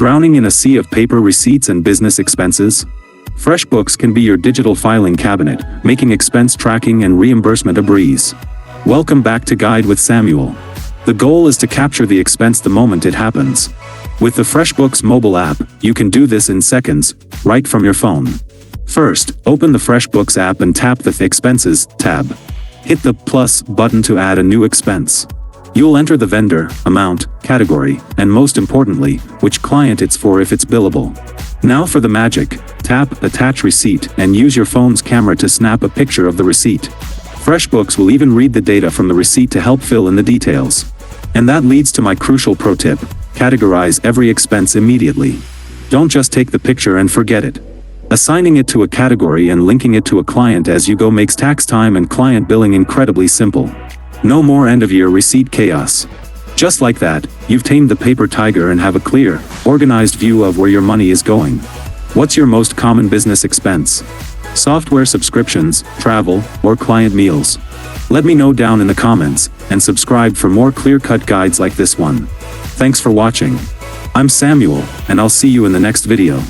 Drowning in a sea of paper receipts and business expenses? FreshBooks can be your digital filing cabinet, making expense tracking and reimbursement a breeze. Welcome back to Guide with Samuel. The goal is to capture the expense the moment it happens. With the FreshBooks mobile app, you can do this in seconds, right from your phone. First, open the FreshBooks app and tap the Expenses tab. Hit the plus button to add a new expense. You'll enter the vendor, amount, category, and most importantly, which client it's for if it's billable. Now for the magic, tap Attach Receipt and use your phone's camera to snap a picture of the receipt. FreshBooks will even read the data from the receipt to help fill in the details. And that leads to my crucial pro tip: categorize every expense immediately. Don't just take the picture and forget it. Assigning it to a category and linking it to a client as you go makes tax time and client billing incredibly simple. No more end-of-year receipt chaos. Just like that, you've tamed the paper tiger and have a clear, organized view of where your money is going. What's your most common business expense? Software subscriptions, travel, or client meals? Let me know down in the comments, and subscribe for more clear-cut guides like this one. Thanks for watching. I'm Samuel, and I'll see you in the next video.